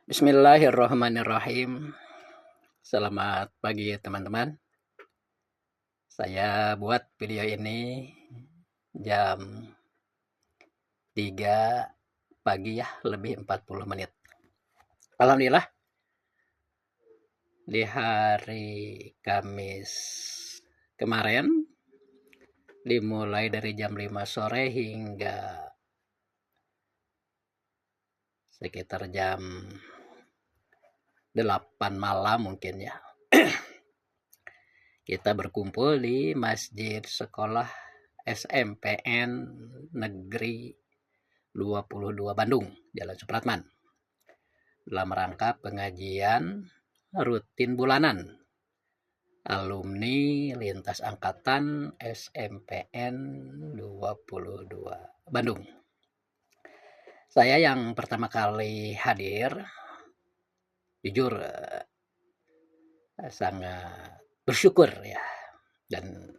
Bismillahirrahmanirrahim. Selamat pagi teman-teman. Saya buat video ini jam 3 pagi ya, lebih 40 menit. Alhamdulillah di hari Kamis kemarin dimulai dari jam 5 sore hingga sekitar jam 8 malam mungkin ya. Kita berkumpul di Masjid Sekolah SMPN Negeri 22 Bandung, Jalan Supratman, dalam rangka pengajian rutin bulanan alumni lintas angkatan SMPN 22 Bandung. Saya yang pertama kali hadir, jujur sangat bersyukur ya, dan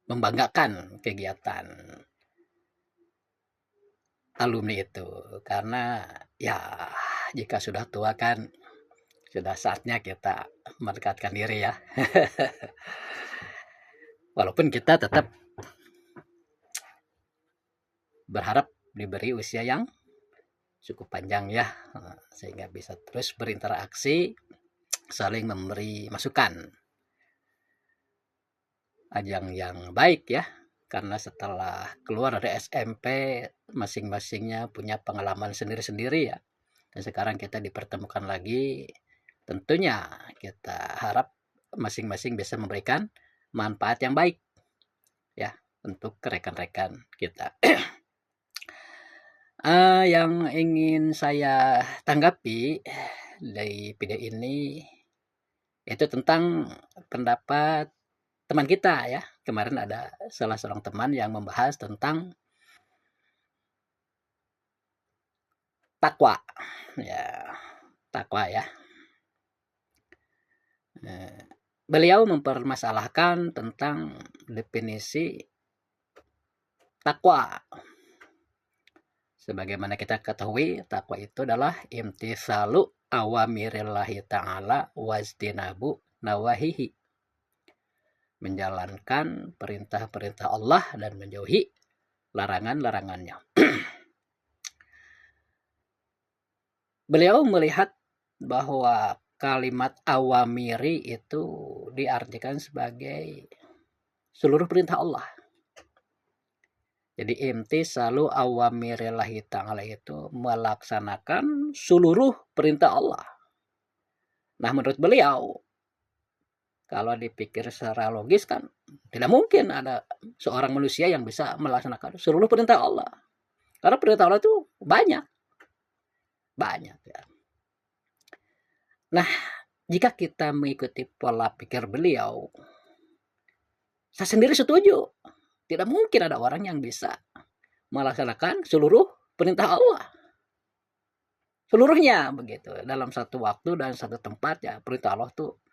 membanggakan kegiatan alumni itu, karena ya jika sudah tua kan sudah saatnya kita mendekatkan diri ya. Walaupun kita tetap berharap diberi usia yang cukup panjang ya, sehingga bisa terus berinteraksi, saling memberi masukan. Ajang yang baik ya, karena setelah keluar dari SMP masing-masingnya punya pengalaman sendiri-sendiri ya, dan sekarang kita dipertemukan lagi. Tentunya kita harap masing-masing bisa memberikan manfaat yang baik ya untuk rekan-rekan kita. Yang ingin saya tanggapi dari video ini itu tentang pendapat teman kita ya. Kemarin ada salah seorang teman yang membahas tentang takwa ya, takwa ya. Beliau mempermasalahkan tentang definisi takwa. Sebagaimana kita ketahui, takwa itu adalah imtisalu awamirillahi ta'ala wajtinabu nawahihi. Menjalankan perintah-perintah Allah dan menjauhi larangan-larangannya. Beliau melihat bahwa kalimat awamiri itu diartikan sebagai seluruh perintah Allah. Jadi imtisalu awamirillahi ta'ala itu melaksanakan seluruh perintah Allah. Nah, menurut beliau, kalau dipikir secara logis kan tidak mungkin ada seorang manusia yang bisa melaksanakan seluruh perintah Allah. Karena perintah Allah itu banyak ya. Nah, jika kita mengikuti pola pikir beliau, saya sendiri setuju. Tidak mungkin ada orang yang bisa melaksanakan seluruh perintah Allah. Seluruhnya begitu. Dalam satu waktu dan satu tempat ya, perintah Allah tuh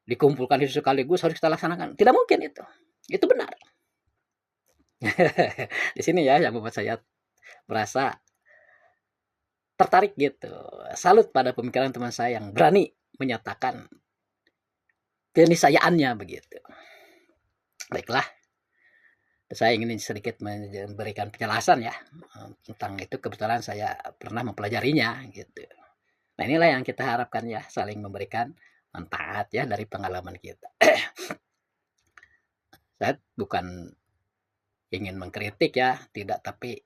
dikumpulkan di sekaligus harus kita laksanakan. Tidak mungkin itu. Itu benar. Di sini ya yang membuat saya merasa tertarik gitu. Salut pada pemikiran teman saya yang berani menyatakan keniscayaannya begitu. Baiklah, saya ingin sedikit memberikan penjelasan ya tentang itu. Kebetulan saya pernah mempelajarinya gitu. Nah, inilah yang kita harapkan ya, saling memberikan manfaat ya dari pengalaman kita. Saya bukan ingin mengkritik ya, tidak, tapi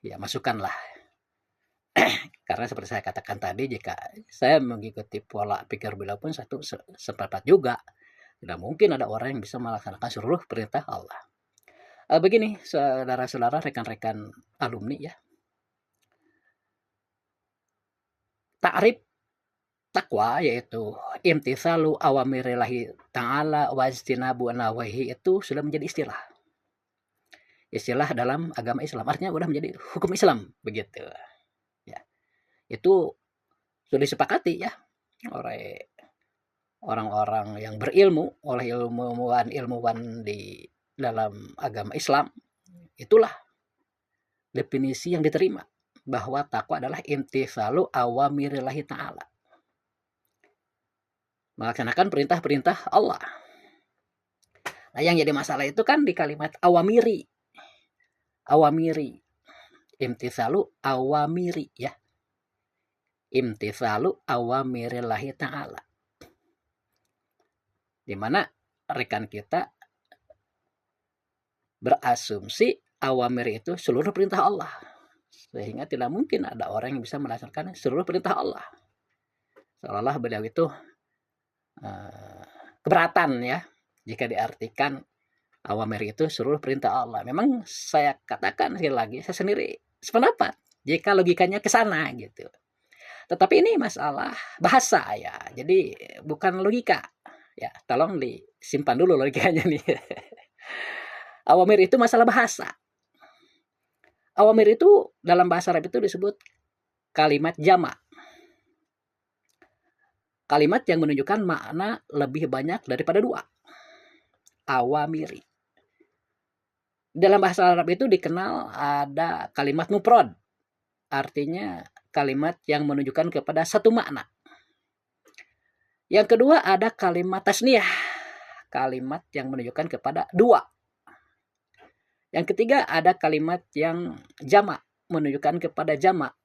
ya masukan lah. Karena seperti saya katakan tadi, jika saya mengikuti pola pikir beliau pun satu seperempat juga. Tidak mungkin ada orang yang bisa melaksanakan seluruh perintah Allah. Begini, saudara-saudara, rekan-rekan alumni ya. Ta'rif takwa yaitu imtisalu awamirillahi ta'ala wajtinabu nawahi itu sudah menjadi istilah dalam agama Islam. Artinya sudah menjadi hukum Islam begitu. Ya. Itu sudah disepakati ya oleh orang-orang yang berilmu, oleh ilmuwan di dalam agama Islam. Itulah definisi yang diterima. bahwa takwa adalah imtitsalu awamirillahi ta'ala. Melaksanakan perintah-perintah Allah. Nah, yang jadi masalah itu kan di kalimat awamiri. Awamiri. Imtitsalu awamiri ya. Imtitsalu awamirillahi ta'ala. Di mana rekan kita berasumsi awamir itu seluruh perintah Allah. Sehingga tidak mungkin ada orang yang bisa melaksanakan seluruh perintah Allah. Seolah-olah beliau itu keberatan ya jika diartikan awamir itu seluruh perintah Allah. Memang saya katakan sekali lagi, saya sendiri sependapat jika logikanya ke sana gitu. Tetapi ini masalah bahasa ya, jadi bukan logika ya. Tolong disimpan dulu logikanya nih. Awamir itu masalah bahasa. Awamir itu dalam bahasa Arab itu disebut kalimat jamak. Kalimat yang menunjukkan makna lebih banyak daripada dua. Awamiri. Dalam bahasa Arab itu dikenal ada kalimat mufrad. Artinya kalimat yang menunjukkan kepada satu makna. Yang kedua ada kalimat tasniyah. Kalimat yang menunjukkan kepada dua. Yang ketiga ada kalimat yang jamak. Menunjukkan kepada jamak.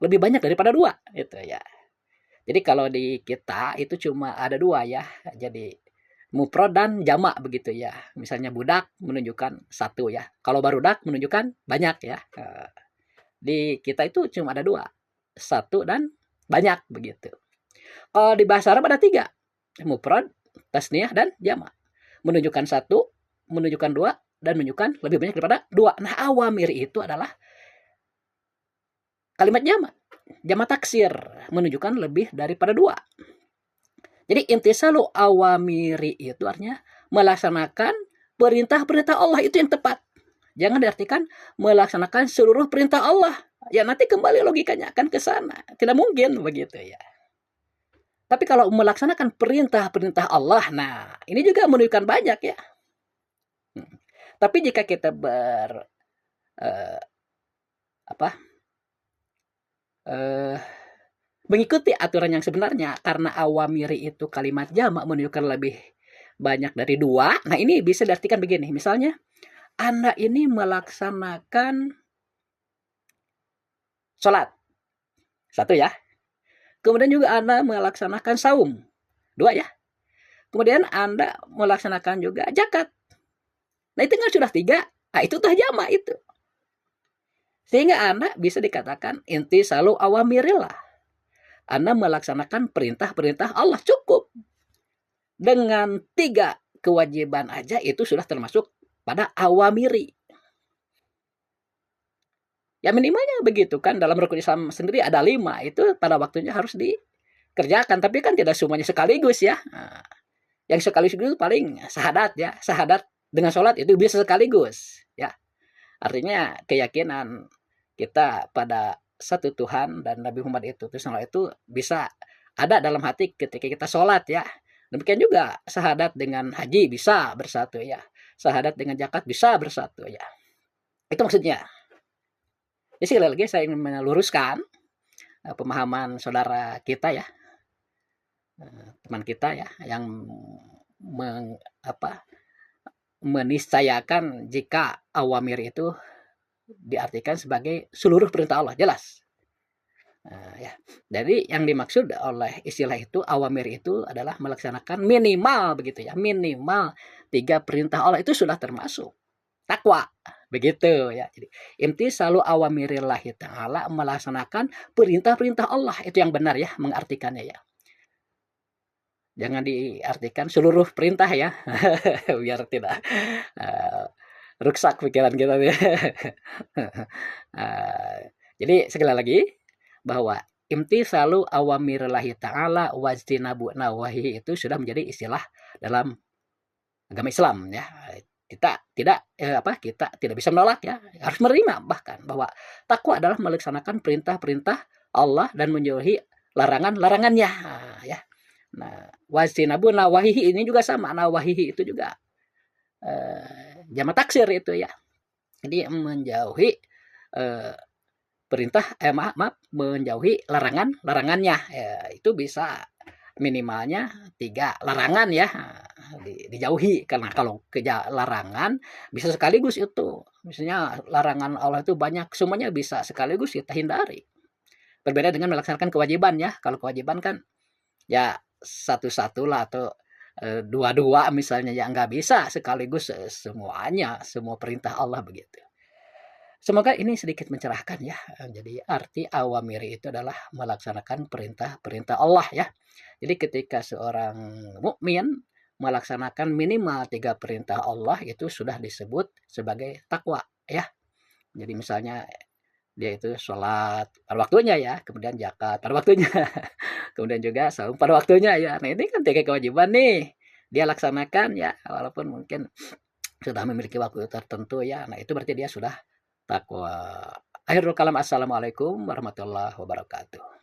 Lebih banyak daripada dua. Itu ya. Jadi kalau di kita itu cuma ada dua ya. Jadi mufrad dan jamak begitu ya. Misalnya budak menunjukkan satu ya. Kalau barudak menunjukkan banyak ya. Di kita itu cuma ada dua. Satu dan banyak begitu. Kalau di bahasa Arab ada tiga. Mufrad, tasniyah, dan jamak. Menunjukkan satu, menunjukkan dua, dan menunjukkan lebih banyak daripada dua. Nah, awamir itu adalah kalimat jamak. Jamak taksir. Menunjukkan lebih daripada dua. Jadi intisalu awamiri itu artinya melaksanakan perintah-perintah Allah itu yang tepat. Jangan diartikan melaksanakan seluruh perintah Allah. Ya nanti kembali logikanya akan ke sana. Tidak mungkin begitu ya. Tapi kalau melaksanakan perintah-perintah Allah, nah ini juga menunjukkan banyak ya. Tapi jika kita mengikuti aturan yang sebenarnya, karena awamiri itu kalimat jamak menunjukkan lebih banyak dari dua. Nah ini bisa diartikan begini. Misalnya Anda ini melaksanakan sholat. Satu ya. Kemudian juga Anda melaksanakan saum. Dua ya. Kemudian Anda melaksanakan juga zakat. Nah itu kan sudah tiga. Nah itu tuh jamak itu. Sehingga Anda bisa dikatakan intisalu awamirillah. Anda melaksanakan perintah-perintah Allah cukup. Dengan tiga kewajiban aja itu sudah termasuk pada awamiri. Ya minimalnya begitu kan. Dalam rukun Islam sendiri ada 5. Itu pada waktunya harus dikerjakan. Tapi kan tidak semuanya sekaligus ya. Nah, yang sekaligus itu paling syahadat ya. Syahadat dengan sholat itu bisa sekaligus ya. Artinya keyakinan kita pada satu Tuhan dan Nabi Muhammad itu bisa ada dalam hati ketika kita sholat ya. Demikian juga syahadat dengan haji bisa bersatu ya. Syahadat dengan zakat bisa bersatu ya. Itu maksudnya. Jadi sekali lagi saya ingin meluruskan pemahaman saudara kita ya. Teman kita ya yang meniscayakan jika awamir itu diartikan sebagai seluruh perintah Allah, jelas. Ya. Jadi yang dimaksud oleh istilah itu awamir itu adalah melaksanakan minimal begitu ya, minimal 3 perintah Allah itu sudah termasuk takwa begitu ya. Jadi imtisalu awamirillahi ta'ala melaksanakan perintah-perintah Allah itu yang benar ya mengartikannya ya. Jangan diartikan seluruh perintah ya biar tidak rusak pikiran kita ya. Jadi sekali lagi bahwa imtisalu awamirillahi ta'ala wajtinabu nawahi itu sudah menjadi istilah dalam agama Islam ya. Kita tidak bisa menolak ya, harus menerima bahkan bahwa takwa adalah melaksanakan perintah-perintah Allah dan menjauhi larangan-larangannya ya. Nah, wajtinabu nawahi ini juga sama, nawahi itu juga jamak taksir itu ya. Jadi menjauhi menjauhi larangannya. Ya, itu bisa minimalnya 3 larangan ya, dijauhi. Karena kalau larangan bisa sekaligus itu. Misalnya larangan Allah itu banyak, semuanya bisa sekaligus kita hindari. Berbeda dengan melaksanakan kewajiban ya. Kalau kewajiban kan ya satu-satu lah, atau dua-dua misalnya, ya nggak bisa sekaligus semuanya, semua perintah Allah begitu. Semoga ini sedikit mencerahkan ya. Jadi arti awamiri itu adalah melaksanakan perintah-perintah Allah ya. Jadi ketika seorang mukmin melaksanakan minimal 3 perintah Allah, itu sudah disebut sebagai takwa ya. Jadi misalnya dia itu sholat pada waktunya ya, kemudian zakat pada waktunya, kemudian juga saum pada waktunya ya. Nah ini kan 3 kewajiban nih, dia laksanakan ya, walaupun mungkin sudah memiliki waktu tertentu ya. Nah itu berarti dia sudah takwa. Akhirul kalam, assalamualaikum warahmatullahi wabarakatuh.